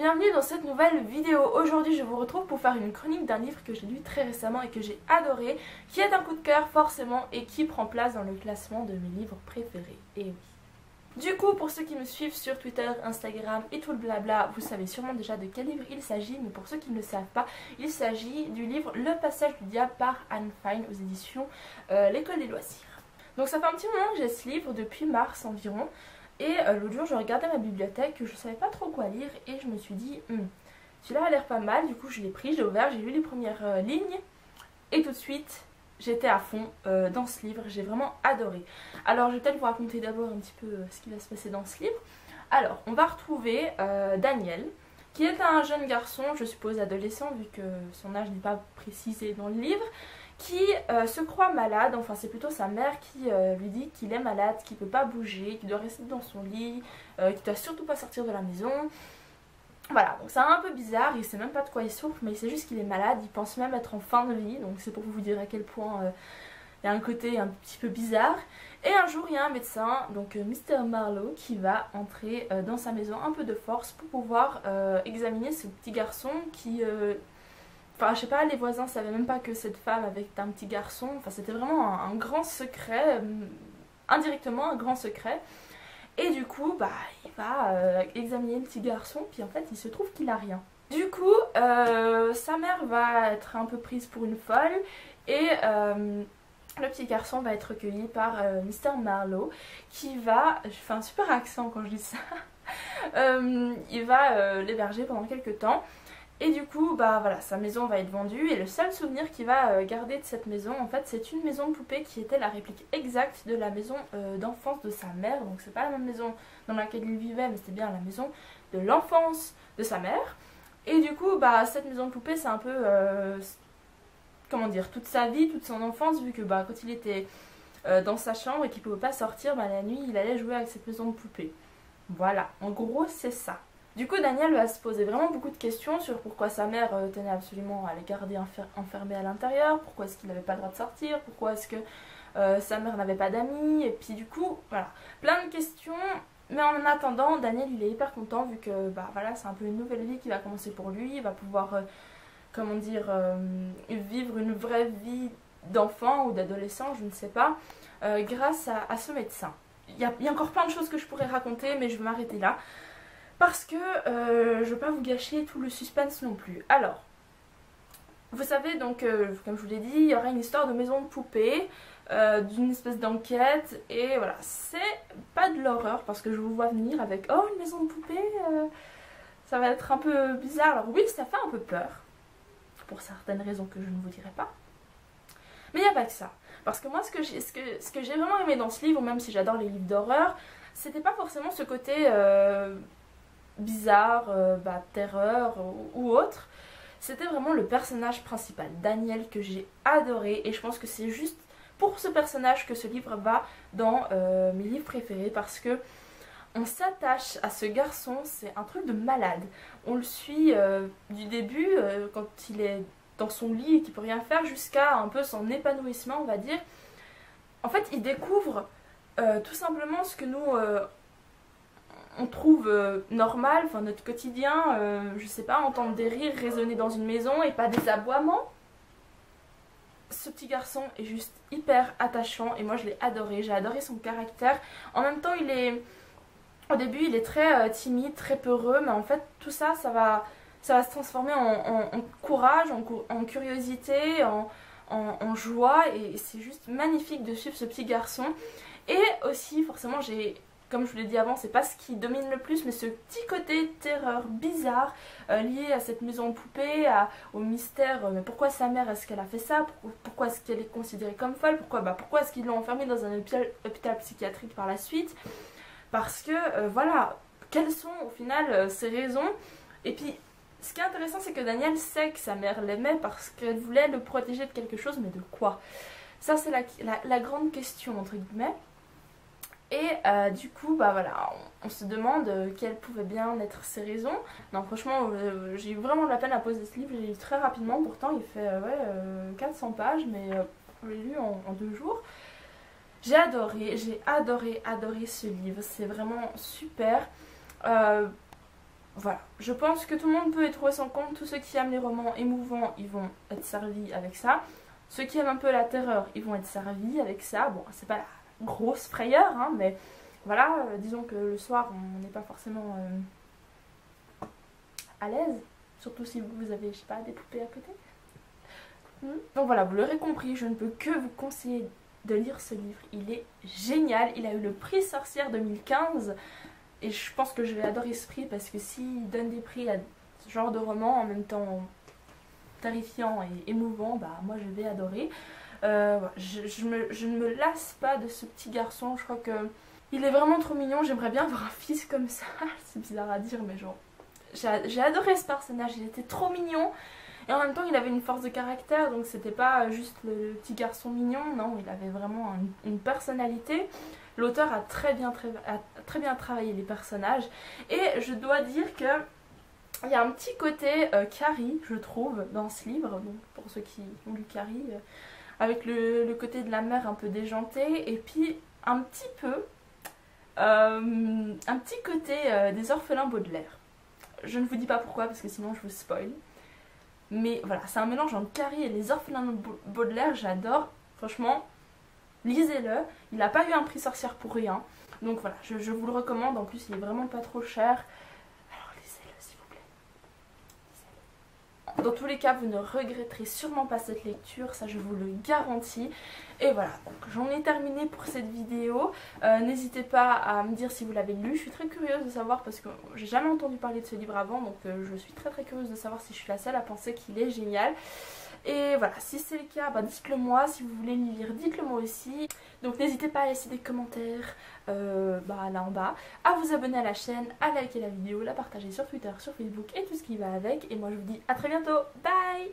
bienvenue dans cette nouvelle vidéo. Aujourd'hui je vous retrouve pour faire une chronique d'un livre que j'ai lu très récemment et que j'ai adoré, qui est un coup de cœur forcément et qui prend place dans le classement de mes livres préférés. Et oui. Du coup, pour ceux qui me suivent sur Twitter, Instagram et tout le blabla, vous savez sûrement déjà de quel livre il s'agit, mais pour ceux qui ne le savent pas, il s'agit du livre Le Passage du Diable par Anne Fine aux éditions L'École des Loisirs. Donc ça fait un petit moment que j'ai ce livre, depuis mars environ. Et l'autre jour je regardais ma bibliothèque, je savais pas trop quoi lire et je me suis dit celui-là a l'air pas mal. Du coup je l'ai pris, j'ai ouvert, j'ai lu les premières lignes et tout de suite j'étais à fond dans ce livre, j'ai vraiment adoré. Alors je vais peut-être vous raconter d'abord un petit peu ce qui va se passer dans ce livre. Alors on va retrouver Daniel, qui est un jeune garçon, je suppose adolescent vu que son âge n'est pas précisé dans le livre, qui se croit malade, enfin c'est plutôt sa mère qui lui dit qu'il est malade, qu'il ne peut pas bouger, qu'il doit rester dans son lit, qu'il ne doit surtout pas sortir de la maison. Voilà, donc c'est un peu bizarre, il sait même pas de quoi il souffre, mais il sait juste qu'il est malade, il pense même être en fin de vie, donc c'est pour vous dire à quel point il y a un côté un petit peu bizarre. Et un jour il y a un médecin, donc Mr. Marlowe, qui va entrer dans sa maison un peu de force pour pouvoir examiner ce petit garçon qui... Enfin, je sais pas, les voisins savaient même pas que cette femme avait un petit garçon. Enfin, c'était vraiment un grand secret, indirectement un grand secret. Et du coup, bah, il va examiner le petit garçon, puis en fait, il se trouve qu'il a rien. Du coup, sa mère va être un peu prise pour une folle, et le petit garçon va être recueilli par Mr. Marlowe, qui va... Je fais un super accent quand je dis ça. Il va l'héberger pendant quelques temps. Et du coup, bah voilà, sa maison va être vendue et le seul souvenir qu'il va garder de cette maison, en fait, c'est une maison de poupée qui était la réplique exacte de la maison d'enfance de sa mère. Donc c'est pas la même maison dans laquelle il vivait, mais c'était bien la maison de l'enfance de sa mère. Et du coup, bah cette maison de poupée, c'est un peu, comment dire, toute sa vie, toute son enfance, vu que bah quand il était dans sa chambre et qu'il pouvait pas sortir, bah la nuit, il allait jouer avec cette maison de poupée. Voilà, en gros, c'est ça. Du coup, Daniel va se poser vraiment beaucoup de questions sur pourquoi sa mère tenait absolument à les garder enfermés à l'intérieur, pourquoi est-ce qu'il n'avait pas le droit de sortir, pourquoi est-ce que sa mère n'avait pas d'amis, et puis du coup, voilà, plein de questions. Mais en attendant, Daniel, il est hyper content vu que bah voilà, c'est un peu une nouvelle vie qui va commencer pour lui, il va pouvoir, comment dire, vivre une vraie vie d'enfant ou d'adolescent, je ne sais pas, grâce à ce médecin. Il y a encore plein de choses que je pourrais raconter, mais je vais m'arrêter là. Parce que je ne veux pas vous gâcher tout le suspense non plus. Alors, vous savez donc, comme je vous l'ai dit, il y aura une histoire de maison de poupée, d'une espèce d'enquête. Et voilà, c'est pas de l'horreur parce que je vous vois venir avec « Oh, une maison de poupée ça va être un peu bizarre. » Alors oui, ça fait un peu peur, pour certaines raisons que je ne vous dirai pas. Mais il n'y a pas que ça. Parce que moi, ce que j'ai vraiment aimé dans ce livre, même si j'adore les livres d'horreur, c'était pas forcément ce côté... bizarre, terreur ou autre. C'était vraiment le personnage principal, Daniel, que j'ai adoré, et je pense que c'est juste pour ce personnage que ce livre va dans mes livres préférés, parce que on s'attache à ce garçon, c'est un truc de malade. On le suit du début, quand il est dans son lit et qu'il peut rien faire, jusqu'à un peu son épanouissement, on va dire. En fait, il découvre tout simplement ce que nous... on trouve normal, enfin notre quotidien, je sais pas, entendre des rires résonner dans une maison et pas des aboiements. Ce petit garçon est juste hyper attachant et moi je l'ai adoré, j'ai adoré son caractère. En même temps au début il est très timide, très peureux, mais en fait tout ça, ça va se transformer en courage, en curiosité, en joie, et c'est juste magnifique de suivre ce petit garçon. Et aussi forcément comme je vous l'ai dit avant, c'est pas ce qui domine le plus, mais ce petit côté terreur bizarre lié à cette maison de poupée, au mystère. Mais pourquoi sa mère, est-ce qu'elle a fait ça? Pourquoi est-ce qu'elle est considérée comme folle? Pourquoi est-ce qu'ils l'ont enfermée dans un hôpital psychiatrique par la suite? Parce que, voilà, quelles sont au final ces raisons? Et puis, ce qui est intéressant, c'est que Daniel sait que sa mère l'aimait parce qu'elle voulait le protéger de quelque chose, mais de quoi? Ça, c'est la grande question, entre guillemets. Et du coup, bah voilà, on se demande quelles pouvaient bien être ces raisons. Non, franchement, j'ai eu vraiment de la peine à poser ce livre, j'ai lu très rapidement, pourtant il fait 400 pages, mais je l'ai lu en 2 jours. J'ai adoré ce livre, c'est vraiment super. voilà, je pense que tout le monde peut y trouver son compte. Tous ceux qui aiment les romans émouvants, ils vont être servis avec ça. Ceux qui aiment un peu la terreur, ils vont être servis avec ça. Bon, c'est pas la grosse frayeur, hein, mais voilà, disons que le soir, on n'est pas forcément à l'aise. Surtout si vous avez, je sais pas, des poupées à côté. Donc voilà, vous l'aurez compris, je ne peux que vous conseiller de lire ce livre. Il est génial, il a eu le prix Sorcière 2015. Et je pense que je vais adorer ce prix parce que s'il donne des prix à ce genre de roman, en même temps terrifiant et émouvant, bah moi je vais adorer. Je ne me lasse pas de ce petit garçon, je crois que il est vraiment trop mignon, j'aimerais bien avoir un fils comme ça. C'est bizarre à dire mais genre j'ai adoré ce personnage, il était trop mignon. Et en même temps il avait une force de caractère, donc c'était pas juste le petit garçon mignon, non, il avait vraiment une personnalité. L'auteur a très bien travaillé les personnages. Et je dois dire que il y a un petit côté Carrie, je trouve, dans ce livre. Donc, pour ceux qui ont lu Carrie, avec le côté de la mère un peu déjantée. Et puis un petit côté des orphelins Baudelaire. Je ne vous dis pas pourquoi parce que sinon je vous spoil. Mais voilà, c'est un mélange entre Carrie et les orphelins Baudelaire, j'adore. Franchement, lisez-le, il n'a pas eu un prix Sorcière pour rien. Donc voilà, je vous le recommande, en plus il est vraiment pas trop cher. Alors lisez-le s'il vous plaît. Lisez-le. Dans tous les cas, vous ne regretterez sûrement pas cette lecture, ça je vous le garantis. Et voilà, donc j'en ai terminé pour cette vidéo. N'hésitez pas à me dire si vous l'avez lu, je suis très curieuse de savoir parce que j'ai jamais entendu parler de ce livre avant. Donc je suis très curieuse de savoir si je suis la seule à penser qu'il est génial. Et voilà, si c'est le cas, bah dites-le moi, si vous voulez le lire, dites-le moi aussi. Donc n'hésitez pas à laisser des commentaires là en bas, à vous abonner à la chaîne, à liker la vidéo, la partager sur Twitter, sur Facebook et tout ce qui va avec. Et moi je vous dis à très bientôt, bye!